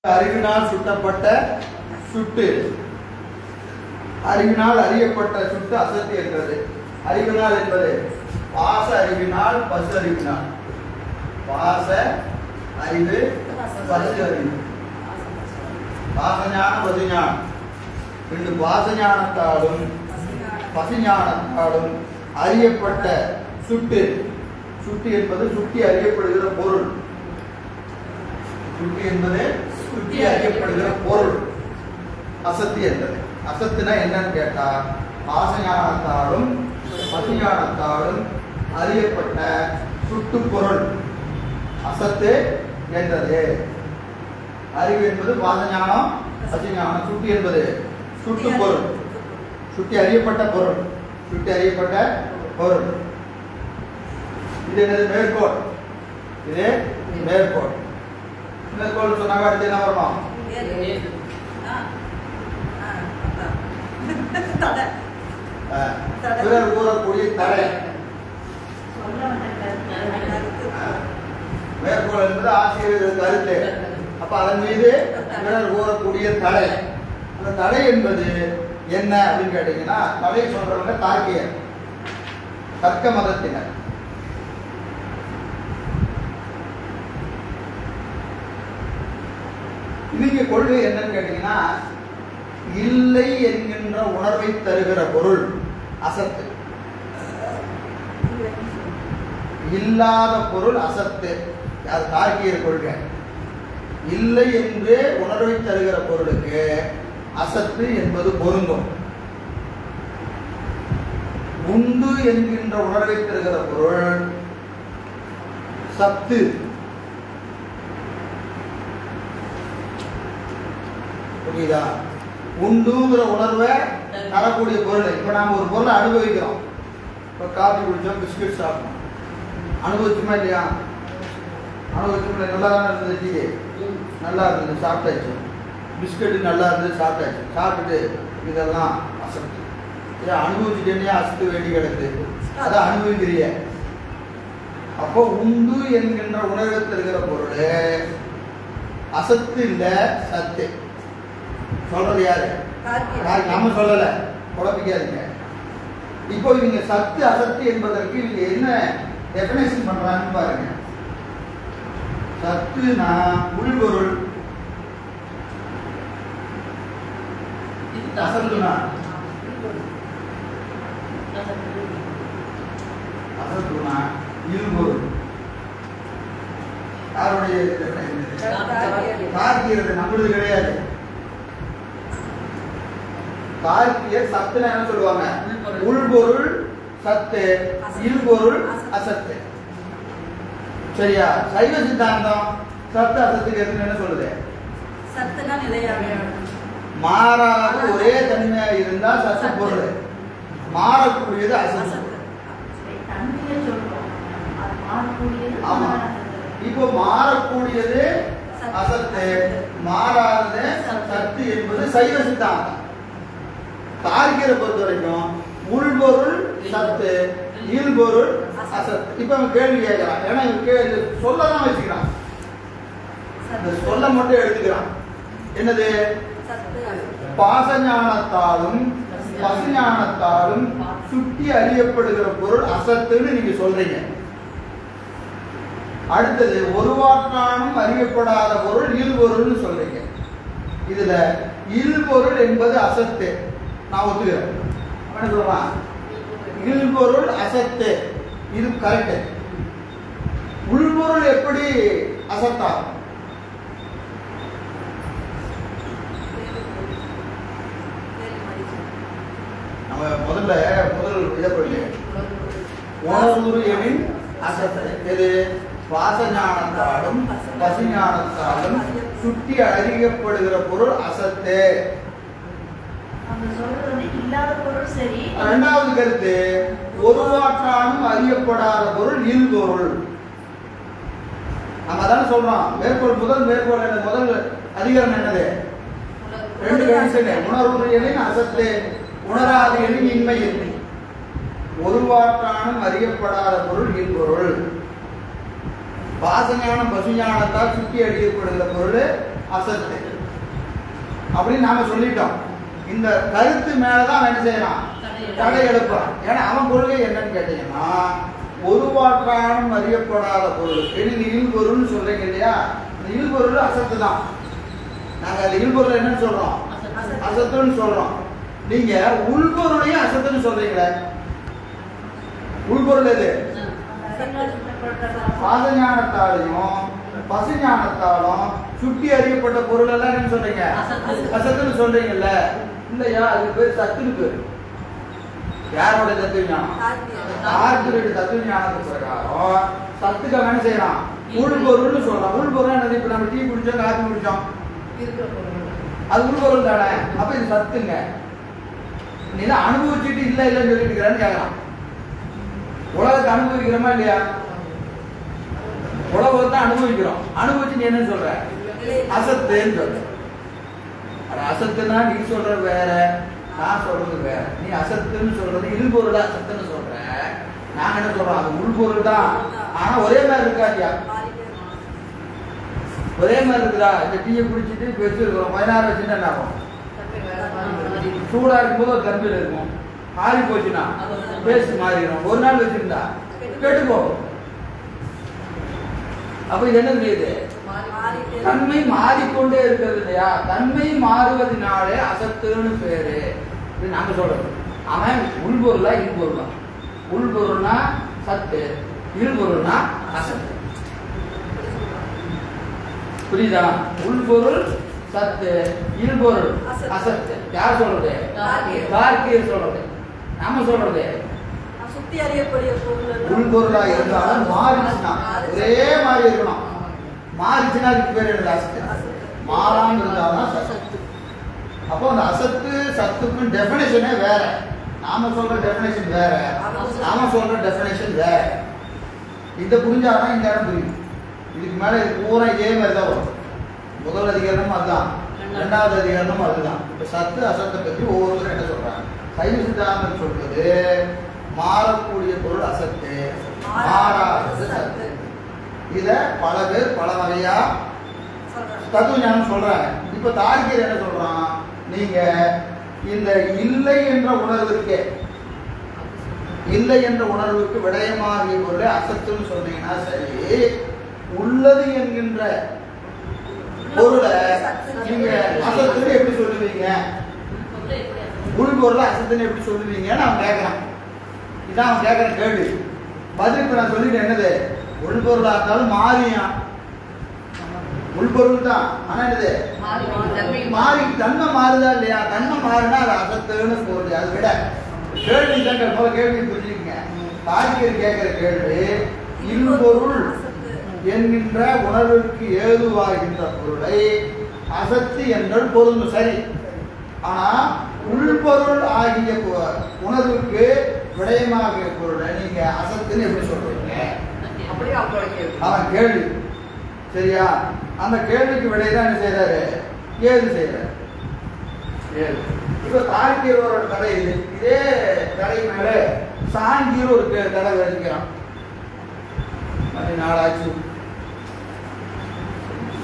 அறிவினால் சுட்டப்பட்ட சுட்டு, அறிவினால் அறியப்பட்ட சுட்டு அசத்து என்றது. அறிவினால் என்பது பாச அறிவினால் பசு அறிவினால், பாச அறிவு பசு அறிவு, பாசஞான பசுஞானம் ரெண்டு பாசஞானத்தாலும் பசுஞானத்தாலும் அறியப்பட்ட சுட்டு. சுட்டு என்பது சுட்டி அறியப்படுகிற பொருள். சுட்டி என்பது சுட்டி அறியப்படுகிற பொருள். அசத்து என்பது அசத்துனா என்னன்னு கேட்டா, பாசஞானத்தாலும் பசுஞானத்தாலும் அறியப்பட்ட சுட்டு பொருள் அசத்து என்றது. அறிவு என்பது பாசஞானம் பசுஞானம், சுட்டி என்பது சுட்டு பொருள், சுட்டி அறியப்பட்ட பொருள், சுட்டி அறியப்பட்ட பொருள். இது என்னது? மேற்கோள். இது மேற்கோள். மேற்கோள் சொன்னாங்க அடுத்து என்ன வரணும்? பிறர் கூறக்கூடிய தடை. மேற்கோள் என்பது ஆசிரியர் கருத்து. அப்ப அதன் மீது பிறர் கூறக்கூடிய தடை. அந்த தடை என்பது என்ன அப்படின்னு கேட்டீங்கன்னா, தடை சொல்றவங்க தார்க்கியர், தர்க்க மதத்தினர். இவங்க கொள்கை என்னன்னு கேட்டீங்கன்னா, இல்லை என்கின்ற உணர்வை தருகிற பொருள் அசத்து, இல்லாத பொருள் அசத்து. அது தார்க்கியர் கொள்கை. இல்லை என்று உணர்வை தருகிற பொருளுக்கு அசத்து என்பது பொருந்தும். உண்டு என்கின்ற உணர்வை தருகிற பொருள் சத்து. புரியுதா? உண்டுங்கிற உணர்வை தரக்கூடிய பொருள். இப்ப நாம ஒரு பொருளை அனுபவிக்கிறோம். இப்ப காஃபி குடிச்சோம், பிஸ்கட் சாப்பிட்டோம், அனுபவிச்சுமா இல்லையா? அனுபவிச்சோம்ல. நல்லா தான் இருந்தது, டீ நல்லா இருந்தது, சாப்பிட்டாச்சு. பிஸ்கட்டு நல்லா இருந்தது, சாப்பிட்டாச்சு. சாப்பிட்டுட்டு இதெல்லாம் அசத்து. இதை அனுபவிச்சுட்டேனே, அசத்து வேண்டி கிடக்கு, அதை அனுபவிக்கிறிய. அப்போ உண்டு என்கின்ற உணர்வை தருகிற பொருள் அசத்து இல்ல, சத்து. சொல்றது யாரு? நம்ம சொல்லல, குழப்பிக்காதீங்க. இப்போ இவங்க சத்து அசத்து என்பதற்கு இவங்க என்ன டெபினேஷன் பண்றாங்கன்னு பாருங்க. சத்துனா உள்பொருள், அசத்துனா அசத்துனா இல்பொருள். யாருடைய தார்க்கியது? நம்மளுது கிடையாது. தார்க்கியர் சத்துனா என்ன சொல்லுவாங்க? உள்பொருள் சத்து, இல்பொருள் அசத்து. சரியா? சைவ சித்தாந்தம் சத்து அசத்துக்கு என்ன சொல்லுது? சத்துனா நிலையாக மாறாத ஒரே தன்மையா இருந்தா சத்து பொருள், மாறக்கூடியது அசத்து. ஆமா, இப்போ மாறக்கூடியது அசத்து, மாறாதது சத்து என்பது சைவ சித்தாந்தம். தார்க்கியரை பொறுத்த வரைக்கும் உள்பொருள் சத்து, இல்பொருள் அசத்து. இப்ப அவன் கேள்வி கேட்கிறான். ஏன்னா இவன் சொல்லதான் வச்சுக்கிறான், இந்த சொல்ல மட்டும் எடுத்துக்கிறான். என்னது? பாசஞானத்தாலும் பசுஞானத்தாலும் சுட்டி அறியப்படுகிற பொருள் அசத்துன்னு நீங்க சொல்றீங்க. அடுத்தது ஒருவாற்றானும் அறியப்படாத பொருள் இல்பொருள்னு சொல்றீங்க. இதுல இல்பொருள் என்பது அசத்து, நான் ஒத்துக்கிறேன். என்ன சொல்றான்? இல்பொருள் அசத்து, இது கரெக்ட். உள்பொருள் எப்படி அசத்தாகும்? நம்ம முதல் விடப்பட்டு உணர்வு எனின் அசத்து. எது? பாசஞானத்தாலும் பசுஞானத்தாலும் சுட்டி அறியப்படுகிற பொருள் அசத்து. இரண்டாவது கருத்து, ஒருவாற்றானும் அறியப்படாத பொருள் இல்பொருள். நம்ம அதான சொல்றோம். மேற்கோள், முதல் மேற்கோள் என்ன? முதல் அதிகாரம் என்னது? ரெண்டு கண்டிஷன். உணர்வு எனின் அசத்து, உணராது எனின் இன்மை. ஒருவாற்றானும் அறியப்படாத பொருள் இல்பொருள். பாசஞானம் பசுஞானத்தால் சுட்டி அறியப்படுகிற பொருள் அசத்து அப்படின்னு நாம சொல்லிட்டோம். இந்த கருத்து மேலதான் என்ன செய்யலாம், தடை எழுப்பலாம். ஏன்னா அவன் கொள்கை என்னன்னு கேட்டீங்கன்னா, ஒருவாற்றானும் அறியப்படாத பொருளுக்கு நீங்க இல்பொருள்னு சொல்றீங்க இல்லையா, இந்த இல்பொருள் அசத்து தான். நாங்க அந்த இல்பொருள் என்னன்னு சொல்றோம், அசத்துன்னு சொல்றோம். நீங்க உள்பொருளையும் அசத்துன்னு சொல்றீங்களே, உள்பொருள் எது? பாதஞானத்தாலையும் பசுஞானத்தாலும் சுட்டி அறியப்பட்ட பொருள் எல்லாம் என்ன சொல்றீங்க, அசத்துன்னு சொல்றீங்கல்ல. இல்லையா, அதுக்கு பேர் சத்துன்னு பேரு. யாரோட தத்துவ ஞானம்? ஆர்ஜினுடைய தத்துவ ஞானத்துக்கு பிரகாரம் சத்துக்கு அவன் என்ன செய்யறான், உள்பொருள்னு சொல்றான். உள்பொருள் என்னது? இப்ப நம்ம டீ குடிச்சோம், காஃபி குடிச்சோம், அது உள்பொருள் தானே. அப்ப இது சத்துங்க. நீ தான் அனுபவிச்சுட்டு இல்ல இல்லைன்னு சொல்லிட்டு இருக்கிறான்னு கேட்கலாம். உலகத்தை அனுபவிக்கிறோமா இல்லையா? உலகத்தை அனுபவிக்கிறோம். அனுபவிச்சு நீ என்ன சொல்ற, அசத்துன்னு சொல்ற. அசத்துனா நீ சொல்ற வேற, நான் சொல்றது வேற. நீ அசத்துன்னு சொல்றது இல்பொருள் அசத்துன்னு சொல்ற, நாங்க என்ன சொல்றோம், அது உள்பொருள் தான். ஆனா ஒரே மாதிரி இருக்கா இல்லையா? ஒரே மாதிரி இருக்குதா? இந்த டீயை குடிச்சிட்டு இப்ப வச்சிருக்கிறோம், 16 வச்சுன்னா என்ன ஆகும்? சூடா இருக்கும்போது ஒரு தம்பியில் இருக்கும், ஆறி போச்சுன்னா பேஸ்ட் மாறிடும். ஒரு நாள் வச்சிருந்தா கெட்டு போகும். அப்ப இது என்ன தெரியுது, தன்மை மாறிக்கொண்டே இருக்கிறது இல்லையா? தன்மை மாறுவதனாலே அசத்துன்னு பேரு. இது நாங்க சொல்றது. அவன் உள்பொருளா இல்பொருளா? உள்பொருள்னா சத்து, இல்பொருள்னா அசத்து. புரியுதா? உள்பொருள் சத்து, இல்பொருள் அசத்து. யார் சொல்றது? தார்க்கியர் சொல்றது. நாம சொல்றது சுத்தி அறியக்கூடிய பொருள் உள்பொருளா இருந்தாலும் மாறிச்சுன்னா ஒரே மாதிரி இருக்கணும். மாறிச்சுன்னா அதுக்கு பேர் என்னது? அசத்து. மாறாம இருந்தாலும் சத்து. அப்போ அந்த அசத்து சத்துக்கும் டெபினேஷனே வேற. நாம சொல்ற டெபினேஷன் வேற, நாம சொல்ற டெபினேஷன் வேற. இதை புரிஞ்சாதான் இந்த இடம் புரியும். இதுக்கு மேல இது பூரா இதே மாதிரி தான் வரும். முதல் அதிகாரமும் அதுதான், இரண்டாவது அதிகாரமும் அதுதான். இப்ப சத்து அசத்தை பற்றி ஒவ்வொருத்தரும் என்ன சொல்றாங்க. சைவ சித்தாந்தம் சொல்றது மாறக்கூடிய பொருள் அசத்து, மாறாதது சத்து. இத பல பேர் பல வகையா தத்துவ ஞானம் சொல்றாங்க. இப்ப தார்க்கியர் என்ன சொல்றான், நீங்க இந்த இல்லை என்ற உணர்விற்கு, இல்லை என்ற உணர்வுக்கு விடயமாகிய பொருளை அசத்துன்னு சொன்னீங்கன்னா சரி, உள்ளது என்கின்ற பொருளை நீங்க அசத்துன்னு எப்படி சொல்லுவீங்க, உள்பொருளை அசத்துன்னு எப்படி சொல்லுவீங்கன்னு அவன் கேட்கறான். இதான் அவன் கேட்கிற கேள்வி. பதிலுக்கு நான் சொல்லிட்டு என்னது, உள்பொருளா இருந்தாலும் மாறியான், உள்பொருள் தான். ஆனா என்னது, மாறி தன்மை மாறுதா இல்லையா? தன்மை மாறினா அது அசத்துன்னு போகுது. அதை விட கேள்வி தான் போல. கேள்வி புரிஞ்சுக்கங்க. தார்க்கியர் கேட்கிற கேள்வி, இல்பொருள் என்கின்ற உணர்வுக்கு ஏதுவாகின்ற பொருளை அசத்து என்றால் பொருந்தும் சரி. ஆனா உள்பொருள் ஆகிய உணர்வுக்கு விடயமாகிய பொருளை நீங்க அசத்துன்னு எப்படி சொல்றீங்க? அவன் கேள்வி. சரியா? அந்த கேள்விக்கு விடைதான் என்ன செய்யறாரு, ஏது செய்யறாரு. ஏது. இப்ப தார்க்கியரோட தடை இது. இதே தடை மேல சாங்கியர் ஒரு தடை விளைவிக்கிறான். மணி நாளாச்சு.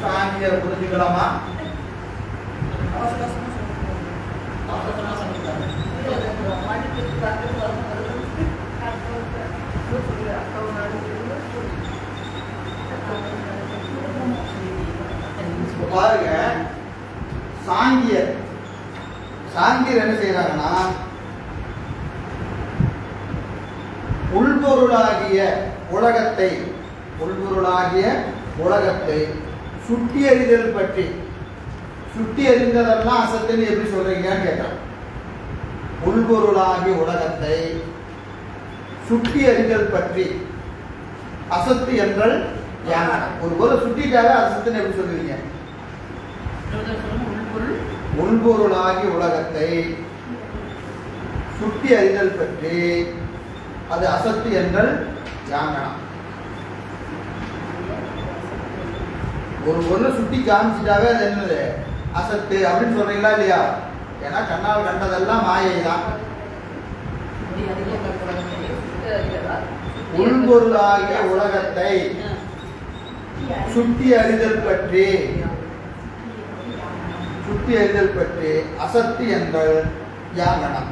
சாங்கியர் புரிஞ்சுக்கலாமா? பாருங்க, சாங்கியர் என்ன செய்யறாங்கன்னா, உள்பொருளாகிய உலகத்தை சுட்டி அறிதல் பற்றி, சுட்டி அறிந்ததெல்லாம் அசத்துன்னு எப்படி சொல்றீங்கன்னு கேட்டான். உள்பொருளாகிய உலகத்தை சுட்டி அறிதல் பற்றி அசத்து என்றால் ஒரு பொருளை சுட்டிட்டாலே அசத்துன்னு எப்படி சொல்லுவீங்க? உள்பொருளாகி உலகத்தை சுட்டி அறிதல் பற்றி அது அசத்து என்றால் யாங்கனா. ஒரு பொருளை சுட்டி காமிச்சிட்டாவே அது என்னது, அசத்து அப்படின்னு சொல்றீங்களா இல்லையா? ஏன்னா கண்ணால் கண்டதெல்லாம் மாயை தான். உள்பொருளாகிய உலகத்தை சுட்டி அறிதல் பற்றி சுட்டி அறிதல் பற்றி அசத்து என்றல் யாங்கனம்.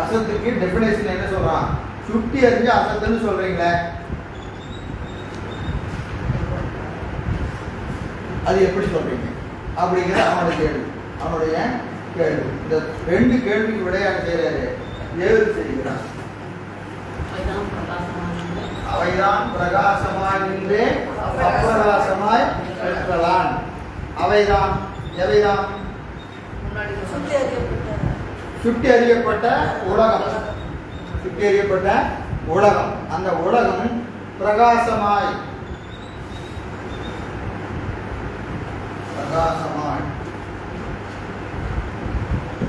அசத்துக்கு டெபினேஷன் என்ன சொல்றான்? சுட்டி அறிஞ்சு அசத்துன்னு சொல்றீங்களே, அது எப்படி சொல்றீங்க அப்படிங்கிற அவனுடைய கேள்வி. இந்த 2 கேள்விக்கு விடையாக செய்யறாரு. 7 செய்கிறார். அவைதான் பிரகாசமாய் நின்றே அப்பிரகாசமாய் நிற்கலான். அவைதான் எவைதான்? சுட்டி அறியப்பட்ட உலகம். சுட்டி அறியப்பட்ட உலகம். அந்த உலகம் பிரகாசமாய்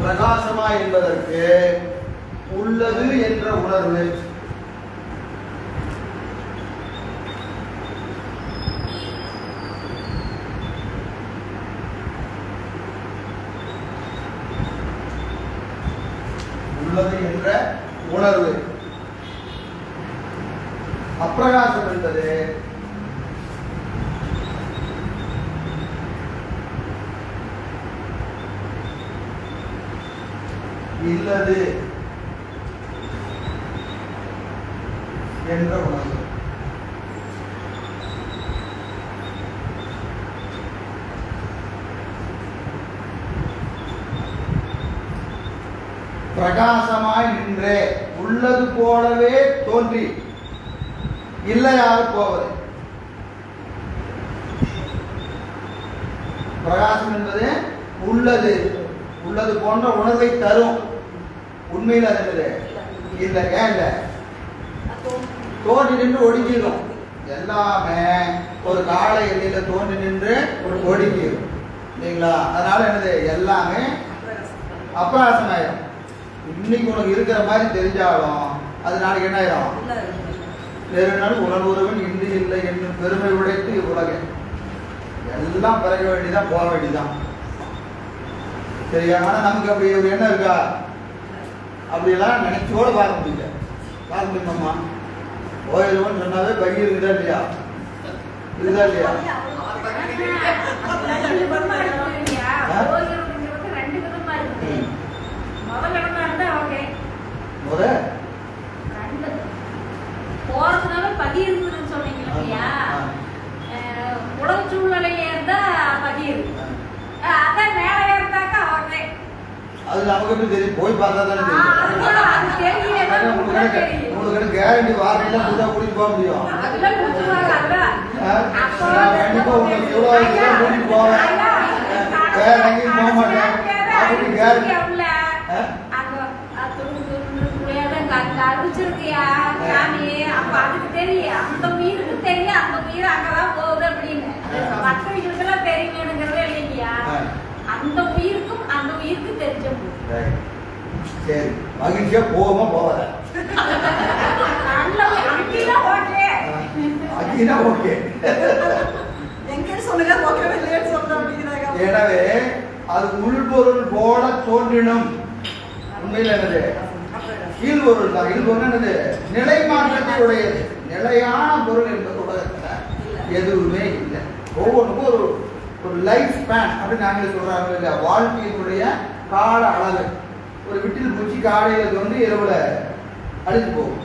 பிரகாசமாய் என்பதற்கு உள்ளது என்ற உணர்வு, உள்ளது என்ற உணர்வு. அப்பிரகாசம் என்பது இல்லது என்ற உணர்வு. பிரகாசமாய் நின்றே உள்ளது போலவே தோன்றி இல்லையாக போவது. பிரகாசம் என்பது உள்ளது உள்ளது போன்ற உணர்வை தரும். உண்மையில் அது இல்லை. ஏன் இல்லை? தோன்றி நின்று ஒடுங்கிடும். எல்லாமே ஒரு கால எல்லையில தோன்றி நின்று ஒடுங்கிடும் இல்லைங்களா? அதனால என்னது? எல்லாமே அப்பிரகாசமாயிடும். இன்னைக்கு உனக்கு இருக்கிற மாதிரி தெரிஞ்சாலும் அது நாளைக்கு என்ன ஆயிடும்? நெருநாள் உணர்வுறவன் இன்று இல்லை என்று பெருமை உடைத்து உலகம் எல்லாம் பிறக வேண்டிதான், போக வேண்டிதான். சரியா? ஆனா நமக்கு அப்படி ஒரு எண்ணம் இருக்கா? அப்படியெல்லாம் நினைச்சோட பார்க்க முடியல. பார்க்க முடியுமாம்மா? ஓயிலுவன் சொன்னாவே பகி இருக்குதா இல்லையா? இருக்குதா இல்லையா? போறதுனால பகி இருக்குதுன்னு சொன்னீங்க இல்லையா? உலக சூழ்நிலையில இருந்தா பகி இருக்கு. அதான் மேல இருந்தாக்கா ஓகே. அது நமக்கு எப்படி தெரியும்? போய் பார்த்தா தானே தெரியும். உங்களுக்கு கேரண்டி வாரலாம் புதுசா கூட்டிட்டு போக முடியும். கண்டிப்பா உங்களுக்கு எவ்வளவு கூட்டிட்டு போவேன், வேற எங்கேயும் போக மாட்டேன் அப்படி கேரண்டி. அடிச்சிருக்கியா சாமி? அப்ப அதுக்கு தெரியும், அந்த உயிருக்கு தெரியும், அந்த உயிர் அங்கதான் போகுது அப்படின்னு. மற்றவங்களுக்கு எல்லாம் தெரியுங்கிறதே இல்லையா? அந்த உயிருக்கும் அந்த உயிருக்கு தெரிஞ்ச சரி, மகிழ்ச்சியா போவோமா போவாத? ஓகே. எனவே அது உள்பொருள் போல தோன்றினும் உண்மையில் என்னது? கீழ்பொருள் தான். கீழ்பொருள் என்னது? நிலை மாற்றத்தை உடையது. நிலையான பொருள் என்பது உலகத்துல எதுவுமே இல்லை. ஒவ்வொன்றுக்கும் ஒரு ஒரு லைஃப் ஸ்பேன் அப்படின்னு நாங்களே சொல்றாங்க இல்லையா? வாழ்க்கையினுடைய கால அளவு. ஒரு விட்டில் பூச்சி காலையில் வந்து இரவுல அழிஞ்சு போகும்.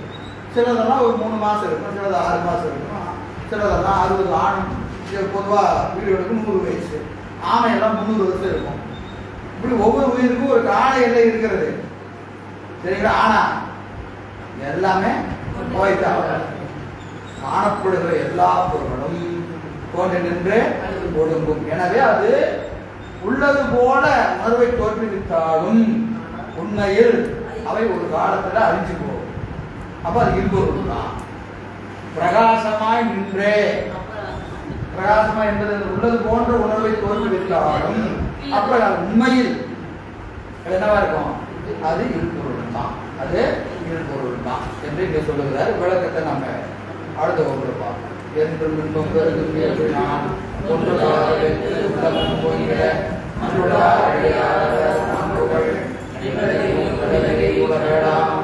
சிலதெல்லாம் ஒரு 3 மாசம் இருக்கும், சிலது 6 மாசம் இருக்கும், சிலதெல்லாம் 60 ஆணும். பொதுவாக வீடுகளுக்கு 100 வயசு, ஆமையெல்லாம் 300 வருஷம் இருக்கும். இப்படி ஒவ்வொரு உயிருக்கும் ஒரு கால எல்லை இருக்கிறது. சரிங்களா? ஆனா எல்லாமே போய்தான். காணப்படுகிற எல்லா பொருளும் தோன்றி நின்று ஒடுங்கும். எனவே அது உள்ளது போல உணர்வை தோற்றுவித்தாலும் உண்மையில் அவை ஒரு காலத்துல அழிஞ்சு போகும். அப்ப அது இருப்பொருள் தான். பிரகாசமாய் நின்றே, பிரகாசமாய் என்பது உள்ளது போன்ற உணர்வை தோற்றுவித்தாலும் அப்ப உண்மையில் என்னவா இருக்கும்? அது இருப்பொருள் தான். அது இருப்பொருள் தான் என்று இங்கே சொல்லுகிறார். விளக்கத்தை நம்ம அடுத்த வகுப்பில் பார்ப்போம். என்றும் இன்பம் பெருகும் என்று நான் ஒன்றும் போகிற வேளாம்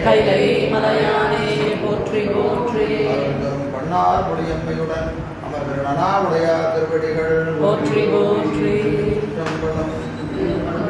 கைலை மலையானே போற்றி போற்றி பண்ணார் முடியம்மையுடன் அமர்ந்தனா உடைய திருவடிகள் போற்றி போற்றி